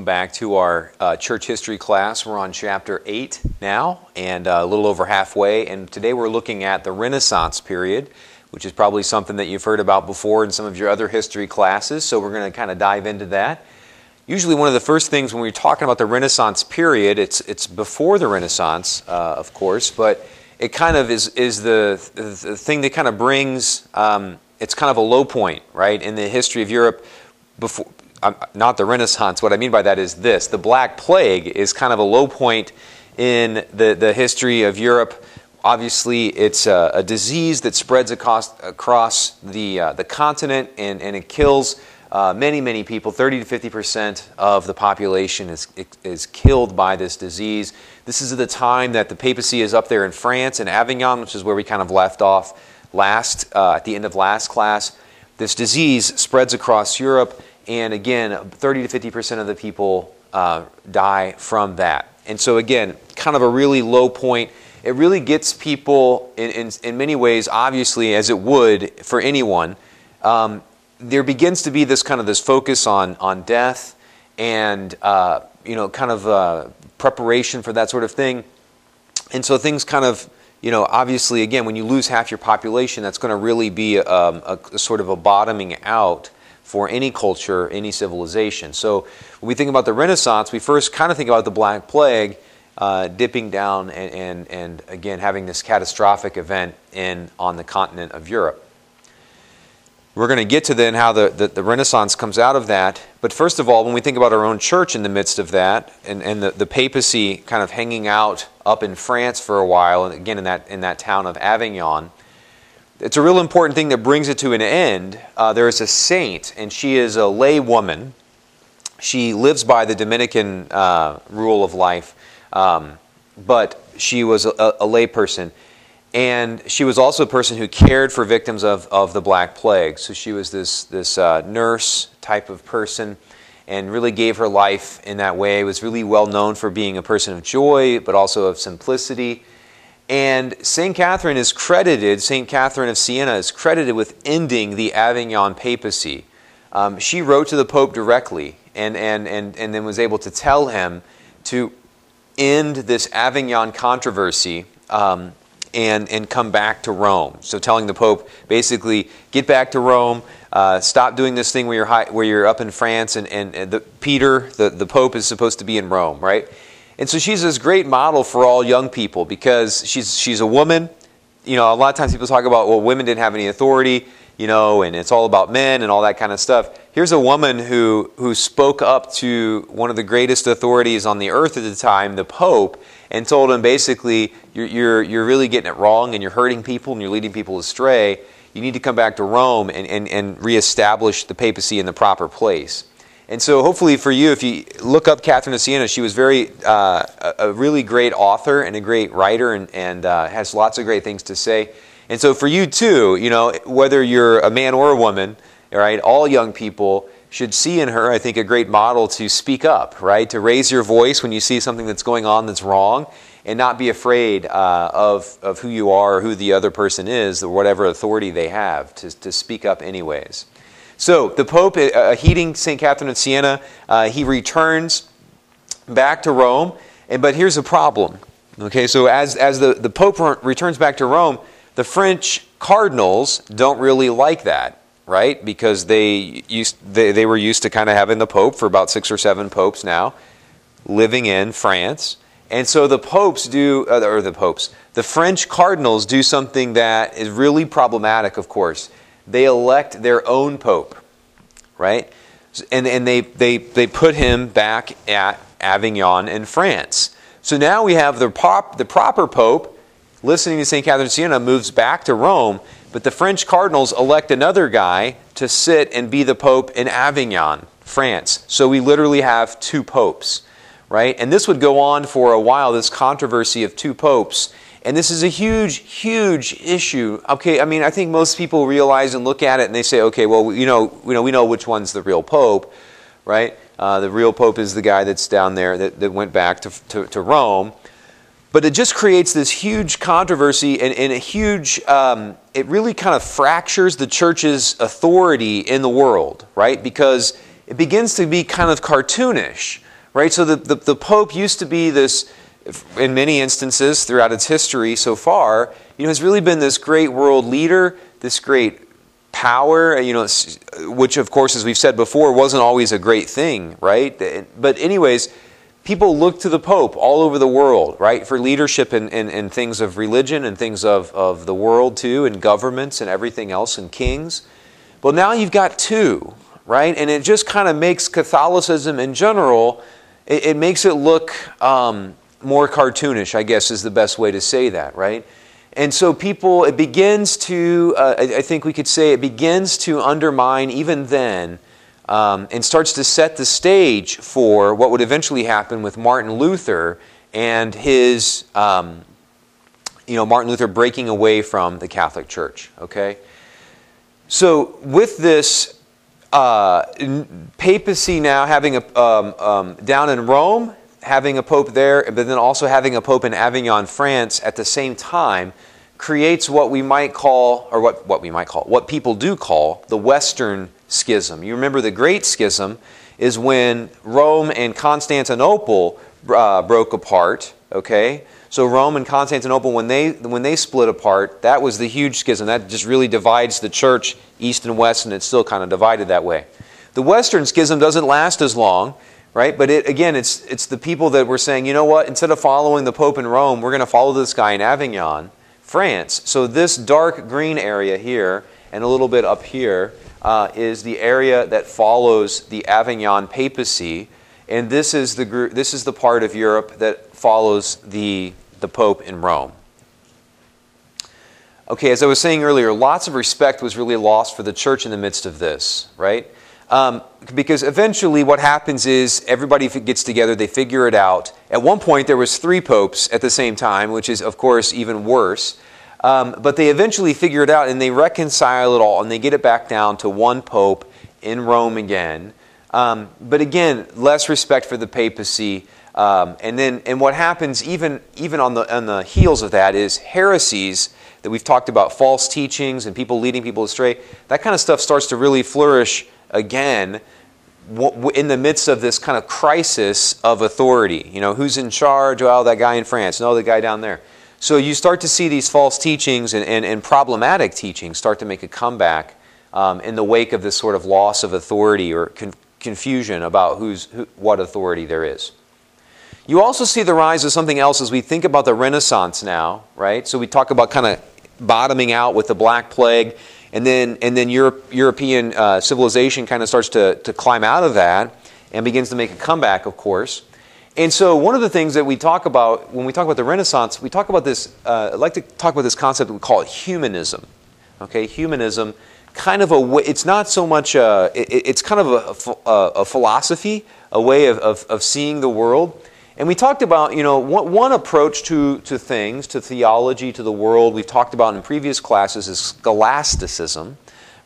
back to our church history class. We're on chapter 8 now, and a little over halfway. And today we're looking at the Renaissance period, which is probably something that you've heard about before in some of your other history classes. So we're going to kind of dive into that. Usually one of the first things when we're talking about the Renaissance period, it's before the Renaissance, of course, but it kind of is the thing that kind of brings, it's kind of a low point, right, in the history of Europe before. Not the Renaissance. What I mean by that is this. The Black Plague is kind of a low point in the history of Europe. Obviously, it's a disease that spreads across the continent, and it kills many people. 30 to 50% of the population is killed by this disease. This is the time that the papacy is up there in France, in Avignon, which is where we kind of left off at the end of last class. This disease spreads across Europe. And again, 30 to 50% of the people die from that. And so again, kind of a really low point. It really gets people, in many ways, obviously, as it would for anyone. There begins to be this kind of this focus on death and preparation for that sort of thing. And so things kind of, obviously, again, when you lose half your population, that's going to really be a sort of a bottoming out for any culture, any civilization. So when we think about the Renaissance, we first kind of think about the Black Plague dipping down and again having this catastrophic event on the continent of Europe. We're going to get to then how the Renaissance comes out of that. But first of all, when we think about our own church in the midst of that, and the papacy kind of hanging out up in France for a while, and again in that town of Avignon, it's a real important thing that brings it to an end. There is a saint, and she is a lay woman. She lives by the Dominican rule of life, but she was a lay person. And she was also a person who cared for victims of the Black Plague. So she was this nurse type of person and really gave her life in that way. Was really well known for being a person of joy, but also of simplicity. And St. Catherine of Siena is credited with ending the Avignon papacy. She wrote to the Pope directly and then was able to tell him to end this Avignon controversy and come back to Rome. So telling the Pope, basically, get back to Rome, stop doing this thing where you're up in France, and Peter, the Pope, is supposed to be in Rome, right? And so she's this great model for all young people because she's a woman. A lot of times people talk about, well, women didn't have any authority, and it's all about men and all that kind of stuff. Here's a woman who spoke up to one of the greatest authorities on the earth at the time, the Pope, and told him basically, you're really getting it wrong and you're hurting people and you're leading people astray. You need to come back to Rome and reestablish the papacy in the proper place. And so hopefully for you, if you look up Catherine of Siena, she was a really great author and a great writer and has lots of great things to say. And so for you too, whether you're a man or a woman, right, all young people should see in her, I think, a great model to speak up, right, to raise your voice when you see something that's going on that's wrong and not be afraid of who you are or who the other person is or whatever authority they have to speak up anyways. So the Pope, heeding St. Catherine of Siena, he returns back to Rome. But here's a problem. Okay, so as the Pope returns back to Rome, the French cardinals don't really like that, right? Because they were used to kind of having the Pope for about 6 or 7 popes now, living in France. And so the French cardinals do something that is really problematic, of course. They elect their own pope, right? And they put him back at Avignon in France. So now we have the proper pope, listening to St. Catherine of Siena, moves back to Rome, but the French cardinals elect another guy to sit and be the pope in Avignon, France. So we literally have 2 popes, right? And this would go on for a while, this controversy of 2 popes. And this is a huge issue. Okay, I mean, I think most people realize and look at it and they say, okay, well, we know which one's the real pope, right? The real pope is the guy that's down there that went back to Rome. But it just creates this huge controversy and a huge, it really kind of fractures the church's authority in the world, right? Because it begins to be kind of cartoonish, right? So the Pope used to be this, in many instances throughout its history so far, has really been this great world leader, this great power, which of course, as we've said before, wasn't always a great thing, right? But anyways, people look to the Pope all over the world, right, for leadership in things of religion and things of the world too, and governments and everything else, and kings. Well, now you've got two, right? And it just kind of makes Catholicism in general, it makes it look more cartoonish, I guess is the best way to say that, right? And so it begins to, I think we could say it begins to undermine even then, and starts to set the stage for what would eventually happen with Martin Luther and his, Martin Luther breaking away from the Catholic Church, okay? So with this papacy now having down in Rome, having a pope there, but then also having a pope in Avignon, France at the same time, creates what we might call, or what people do call, the Western Schism. You remember the Great Schism is when Rome and Constantinople broke apart, okay? So Rome and Constantinople, when they split apart, that was the huge schism. That just really divides the church east and west, and it's still kind of divided that way. The Western Schism doesn't last as long, right? But it's the people that were saying, you know what, instead of following the Pope in Rome, we're going to follow this guy in Avignon, France. So this dark green area here and a little bit up here is the area that follows the Avignon papacy, and this is the part of Europe that follows the Pope in Rome. Okay, as I was saying earlier, lots of respect was really lost for the church in the midst of this, right? Because eventually what happens is everybody gets together, they figure it out. At one point there was 3 popes at the same time, which is of course even worse. But they eventually figure it out and they reconcile it all and they get it back down to 1 pope in Rome again. But again, less respect for the papacy. And what happens even on the heels of that is heresies that we've talked about, false teachings and people leading people astray. That kind of stuff starts to really flourish again in the midst of this kind of crisis of authority. Who's in charge? Well, that guy in France. No, the guy down there. So you start to see these false teachings and problematic teachings start to make a comeback in the wake of this sort of loss of authority or confusion about what authority there is. You also see the rise of something else as we think about the Renaissance now, right? So we talk about kind of bottoming out with the Black Plague, and then European civilization kind of starts to climb out of that and begins to make a comeback, of course. And so one of the things that we talk about when we talk about the Renaissance, we talk about this, I'd like to talk about this concept we call it humanism. Okay, humanism, kind of it's not so much, it's kind of a philosophy, a way of seeing the world. And we talked about, one approach to things, to theology, to the world, we've talked about in previous classes is scholasticism,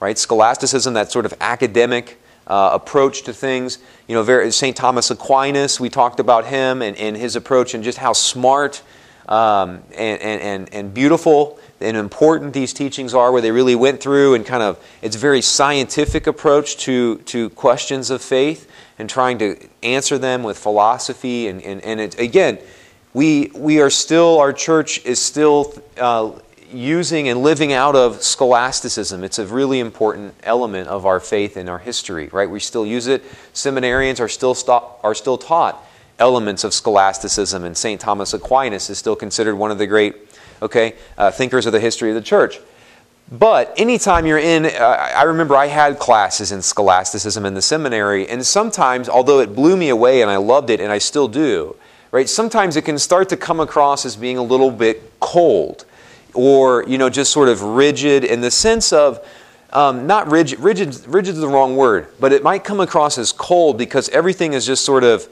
right? Scholasticism, that sort of academic approach to things. St. Thomas Aquinas, we talked about him and his approach and just how smart and beautiful and important these teachings are, where they really went through and kind of, it's a very scientific approach to questions of faith and trying to answer them with philosophy. And it, again, we are still, our church is still using and living out of scholasticism. It's a really important element of our faith and our history, right? We still use it. Seminarians are still taught elements of scholasticism, and St. Thomas Aquinas is still considered one of the great thinkers of the history of the church. But anytime you're in, I remember I had classes in scholasticism in the seminary, and sometimes, although it blew me away and I loved it, and I still do, right? Sometimes it can start to come across as being a little bit cold, or just sort of rigid in the sense of not rigid. Rigid is the wrong word, but it might come across as cold because everything is just sort of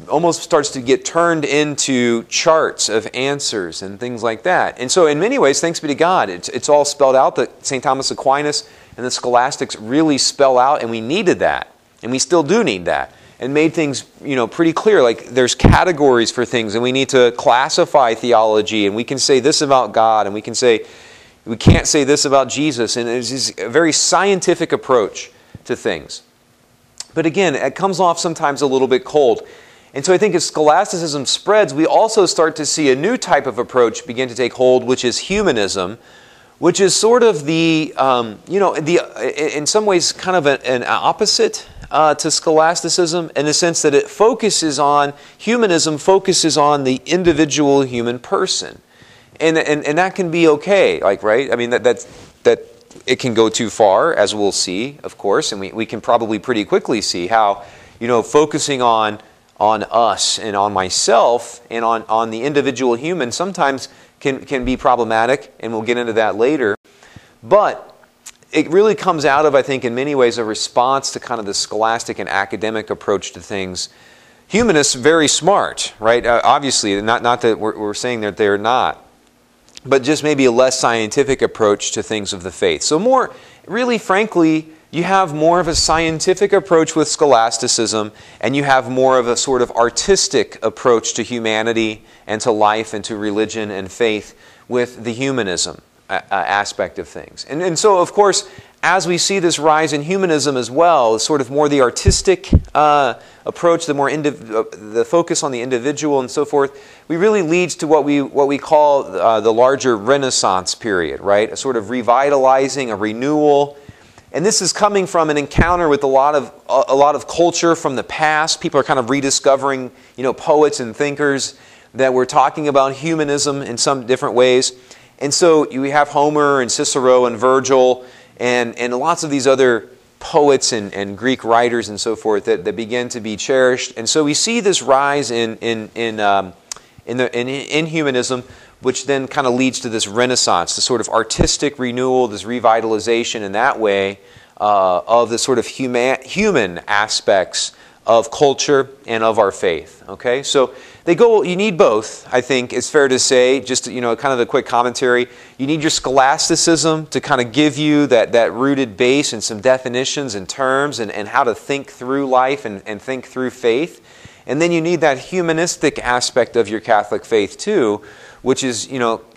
almost starts to get turned into charts of answers and things like that. And so in many ways, thanks be to God, it's all spelled out. That St. Thomas Aquinas and the scholastics really spell out, and we needed that. And we still do need that. And made things pretty clear. Like there's categories for things, and we need to classify theology, and we can say this about God, and we can't say this about Jesus. And it's a very scientific approach to things. But again, it comes off sometimes a little bit cold. And so I think as scholasticism spreads, we also start to see a new type of approach begin to take hold, which is humanism, which is sort of the, in some ways kind of an opposite to scholasticism, in the sense that it focuses on, humanism focuses on the individual human person. And that can be okay, like, right? I mean, that it can go too far, as we'll see, of course, and we can probably pretty quickly see how, focusing on us and on myself and on the individual human sometimes can be problematic, and we'll get into that later. But it really comes out of, I think, in many ways, a response to kind of the scholastic and academic approach to things. Humanists, very smart, right? Obviously, not that we're saying that they're not, but just maybe a less scientific approach to things of the faith. So more, really, frankly, you have more of a scientific approach with scholasticism, and you have more of a sort of artistic approach to humanity and to life and to religion and faith with the humanism aspect of things. And so, of course, as we see this rise in humanism as well, sort of more the artistic approach, the focus on the individual and so forth, we really leads to what we call the larger Renaissance period, right? A sort of revitalizing, a renewal. And this is coming from an encounter with a lot of culture from the past. People are kind of rediscovering, poets and thinkers that were talking about humanism in some different ways. And so we have Homer and Cicero and Virgil and lots of these other poets and Greek writers and so forth that begin to be cherished. And so we see this rise in humanism, which then kind of leads to this Renaissance, this sort of artistic renewal, this revitalization in that way of the sort of human aspects of culture and of our faith. Okay, so you need both, I think it's fair to say, just kind of a quick commentary. You need your scholasticism to kind of give you that rooted base and some definitions and terms and how to think through life and think through faith. And then you need that humanistic aspect of your Catholic faith too, which is,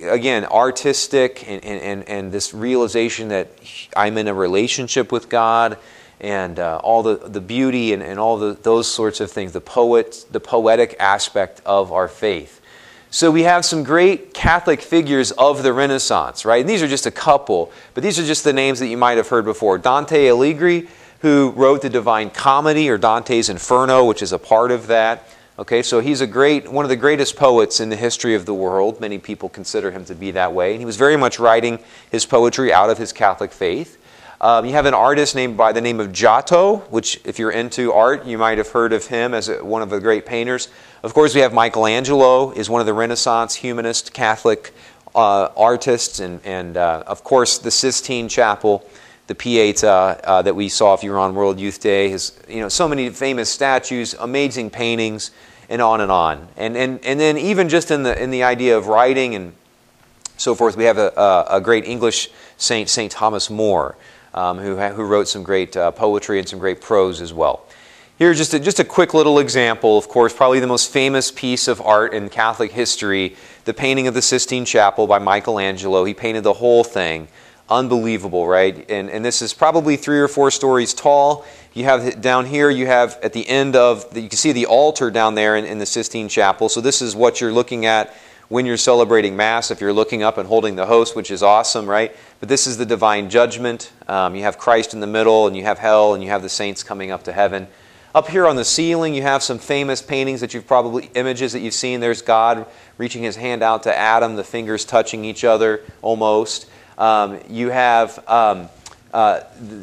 again, artistic and this realization that I'm in a relationship with God and all the beauty and all those sorts of things, the poetic aspect of our faith. So we have some great Catholic figures of the Renaissance, right? And these are just a couple, but these are just the names that you might have heard before. Dante Alighieri, who wrote the Divine Comedy, or Dante's Inferno, which is a part of that. Okay, so he's one of the greatest poets in the history of the world. Many people consider him to be that way. And he was very much writing his poetry out of his Catholic faith. You have an artist named by the name of Giotto, which if you're into art, you might have heard of him as one of the great painters. Of course, we have Michelangelo, is one of the Renaissance humanist Catholic artists. And of course, the Sistine Chapel, the Pieta that we saw if you were on World Youth Day, has so many famous statues, amazing paintings, and on and on. And then even just in the idea of writing and so forth, we have a great English saint, St. Thomas More, who wrote some great poetry and some great prose as well. Here's just a quick little example, of course, probably the most famous piece of art in Catholic history, the painting of the Sistine Chapel by Michelangelo. He painted the whole thing. Unbelievable, right? And this is probably 3 or 4 stories tall. You have down here, you have at the end you can see the altar down there in the Sistine Chapel. So this is what you're looking at when you're celebrating Mass, if you're looking up and holding the host, which is awesome, right? But this is the divine judgment. You have Christ in the middle, and you have hell, and you have the saints coming up to heaven. Up here on the ceiling, you have some famous paintings images that you've seen. There's God reaching his hand out to Adam, the fingers touching each other almost. You have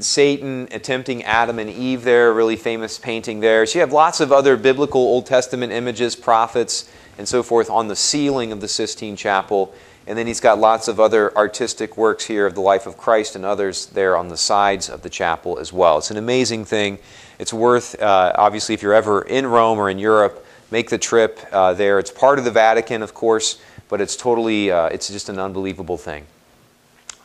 Satan tempting Adam and Eve there, a really famous painting there. So you have lots of other biblical Old Testament images, prophets, and so forth on the ceiling of the Sistine Chapel. And then he's got lots of other artistic works here of the life of Christ and others there on the sides of the chapel as well. It's an amazing thing. It's worth, obviously, if you're ever in Rome or in Europe, make the trip there. It's part of the Vatican, of course, but it's totally, it's just an unbelievable thing.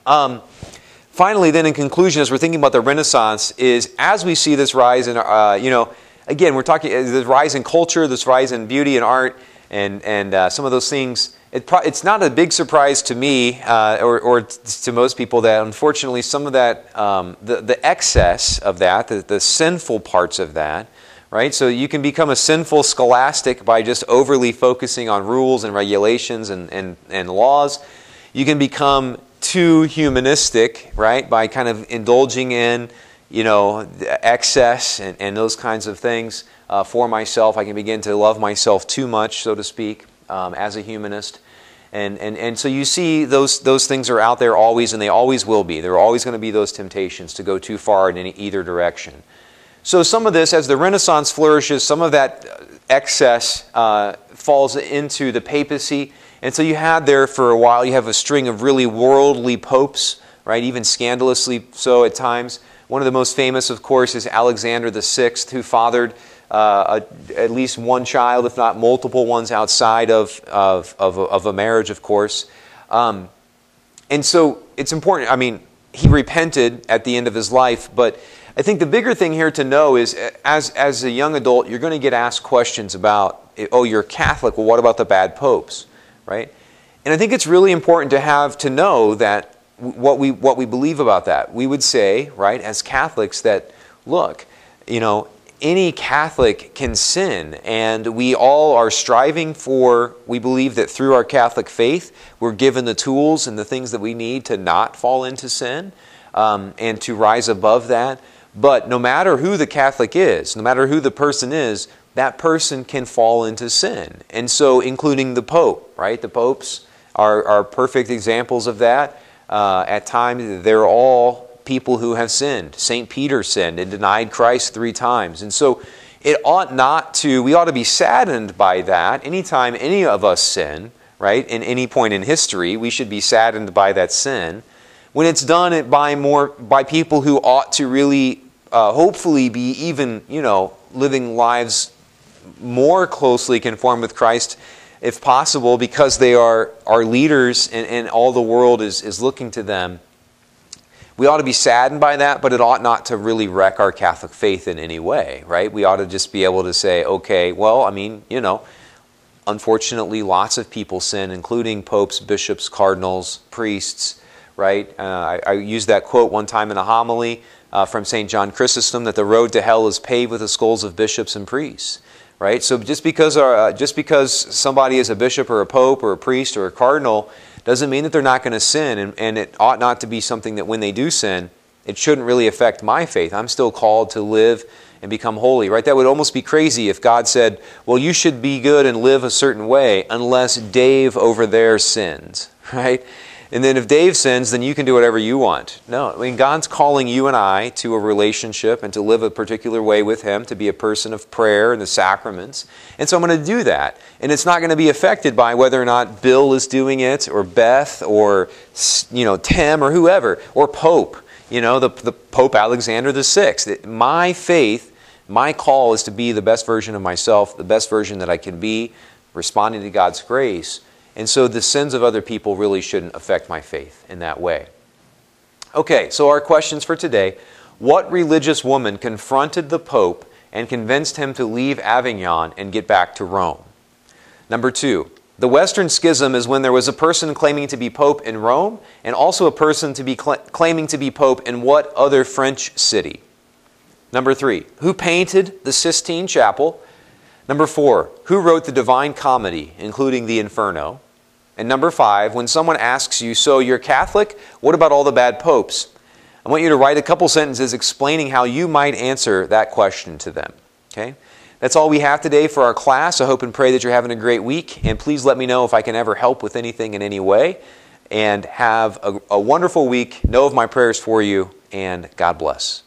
Finally, then, in conclusion, as we're thinking about the Renaissance, is as we see this rise in, again, we're talking this rise in culture, this rise in beauty and art. and some of those things. It's not a big surprise to me or to most people that unfortunately some of that, the excess of that, the sinful parts of that, right? So you can become a sinful scholastic by just overly focusing on rules and regulations and laws. You can become too humanistic, right, by kind of indulging in, excess and those kinds of things for myself. I can begin to love myself too much, so to speak, as a humanist. And so you see those things are out there always, and they always will be. There are always going to be those temptations to go too far in either direction. So some of this, as the Renaissance flourishes, some of that excess falls into the papacy. And so you had there for a while, you have a string of really worldly popes, right? Even scandalously so at times. One of the most famous, of course, is Alexander VI, who fathered at least one child, if not multiple ones, outside of a marriage, of course. And so it's important. I mean, he repented at the end of his life, but I think the bigger thing here to know is, as a young adult, you're going to get asked questions about, oh, you're Catholic, well, what about the bad popes, right? And I think it's really important to know that what we believe about that. We would say, right, as Catholics, that, look, any Catholic can sin, and we all are striving for, we believe that through our Catholic faith, we're given the tools and the things that we need to not fall into sin and to rise above that. But no matter who the Catholic is, no matter who the person is, that person can fall into sin. And so including the Pope, right? The popes are perfect examples of that. At times, they're all people who have sinned. St. Peter sinned and denied Christ 3 times. And so we ought to be saddened by that. Anytime any of us sin, right, in any point in history, we should be saddened by that sin. When it's done by people who ought to really, hopefully be even, living lives more closely conformed with Christ, if possible, because they are our leaders and all the world is looking to them. We ought to be saddened by that, but it ought not to really wreck our Catholic faith in any way, right? We ought to just be able to say, okay, well, I mean, unfortunately, lots of people sin, including popes, bishops, cardinals, priests, right? I used that quote one time in a homily from St. John Chrysostom, that the road to hell is paved with the skulls of bishops and priests. Right? So just because somebody is a bishop or a pope or a priest or a cardinal doesn't mean that they're not going to sin, and it ought not to be something that when they do sin, it shouldn't really affect my faith. I'm still called to live and become holy, right? That would almost be crazy if God said, well, you should be good and live a certain way unless Dave over there sins, right? And then if Dave sins, then you can do whatever you want. No, I mean, God's calling you and I to a relationship and to live a particular way with Him, to be a person of prayer and the sacraments. And so I'm going to do that. And it's not going to be affected by whether or not Bill is doing it, or Beth, or Tim, or whoever, or Pope. The Pope Alexander VI. My faith, my call is to be the best version of myself, the best version that I can be, responding to God's grace. And so the sins of other people really shouldn't affect my faith in that way. Okay, so our questions for today. What religious woman confronted the Pope and convinced him to leave Avignon and get back to Rome? Number 2, the Western Schism is when there was a person claiming to be Pope in Rome and also a person to be claiming to be Pope in what other French city? Number 3, who painted the Sistine Chapel? Number 4, who wrote the Divine Comedy, including the Inferno? And number 5, when someone asks you, so you're Catholic, what about all the bad popes? I want you to write a couple sentences explaining how you might answer that question to them. Okay? That's all we have today for our class. I hope and pray that you're having a great week. And please let me know if I can ever help with anything in any way. And have a wonderful week. Know of my prayers for you, and God bless.